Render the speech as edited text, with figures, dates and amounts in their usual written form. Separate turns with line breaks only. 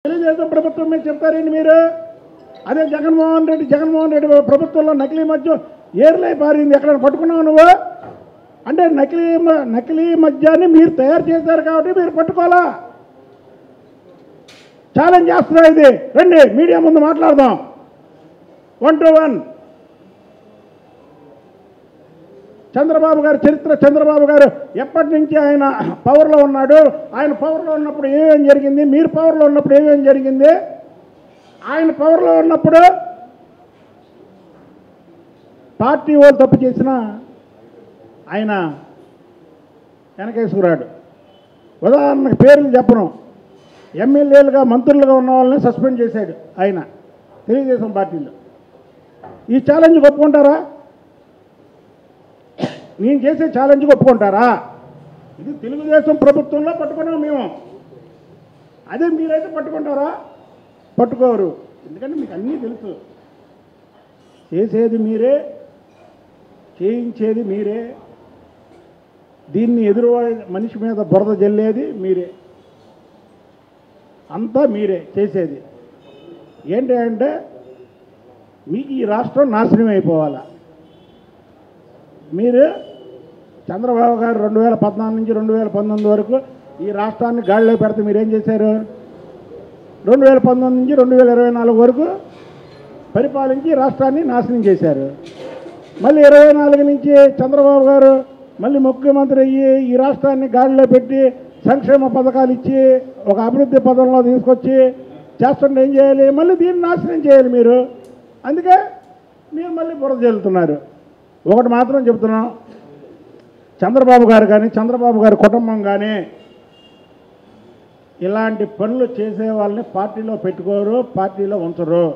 తెలుగుదేశం ప్రభుత్వం మీద చెప్తారండి మీరు. అదే జగన్మోహన్ రెడ్డి ప్రభుత్వంలో నకిలీ మద్యం ఏర్లై పారింది. ఎక్కడ పట్టుకున్నావు నువ్వు అంటే నకిలీ మద్యాన్ని మీరు తయారు చేశారు కాబట్టి మీరు పట్టుకోవాలా. ఛాలెంజ్ చేస్తున్నా, ఇది రండి మీడియా ముందు మాట్లాడదాం 1 to 1. చంద్రబాబు గారి చరిత్ర, చంద్రబాబు గారు ఎప్పటి నుంచి ఆయన పవర్లో ఉన్నాడు, ఆయన పవర్లో ఉన్నప్పుడు ఏమేం జరిగింది, మీరు పవర్లో ఉన్నప్పుడు ఏమేం జరిగింది, ఆయన పవర్లో ఉన్నప్పుడు పార్టీ వాళ్ళు తప్పు చేసినా ఆయన వెనకేసుకురాడు. ఉదాహరణకు పేర్లు చెప్పను, ఎమ్మెల్యేలుగా మంత్రులుగా ఉన్న వాళ్ళని సస్పెండ్ చేశాడు ఆయన తెలుగుదేశం పార్టీలో. ఈ ఛాలెంజ్ ఒప్పుకుంటారా? నేను చేసే ఛాలెంజ్ ఒప్పుకుంటారా? ఇది తెలుగుదేశం ప్రభుత్వంలో పట్టుకున్నాం మేము. అదే మీరైతే పట్టుకుంటారా? పట్టుకోరు. ఎందుకంటే మీకు అన్నీ తెలుసు. చేసేది మీరే, చేయించేది మీరే, దీన్ని ఎదురు మనిషి మీద బురద జల్లేది మీరే, అంతా మీరే చేసేది. ఏంటి అంటే మీకు ఈ రాష్ట్రం నాశనం అయిపోవాలా. మీరు చంద్రబాబు గారు 2014 నుంచి 2019 వరకు ఈ రాష్ట్రాన్ని గాడిలో పెడితే మీరేం చేశారు? 2019 నుంచి 2024 వరకు పరిపాలించి రాష్ట్రాన్ని నాశనం చేశారు. మళ్ళీ 24 నుంచి చంద్రబాబు గారు మళ్ళీ ముఖ్యమంత్రి అయ్యి ఈ రాష్ట్రాన్ని గాడిలో పెట్టి సంక్షేమ పథకాలు ఇచ్చి ఒక అభివృద్ధి పథంలో తీసుకొచ్చి చేస్తుంటే ఏం చేయాలి? మళ్ళీ దీన్ని నాశనం చేయాలి మీరు. అందుకే మీరు మళ్ళీ బురద జల్లుతున్నారు. ఒకటి మాత్రం చెప్తున్నాం, చంద్రబాబు గారు కానీ చంద్రబాబు గారి కుటుంబం కానీ ఇలాంటి పనులు చేసే వాళ్ళని పార్టీలో పెట్టుకోరు, పార్టీలో ఉంచరు.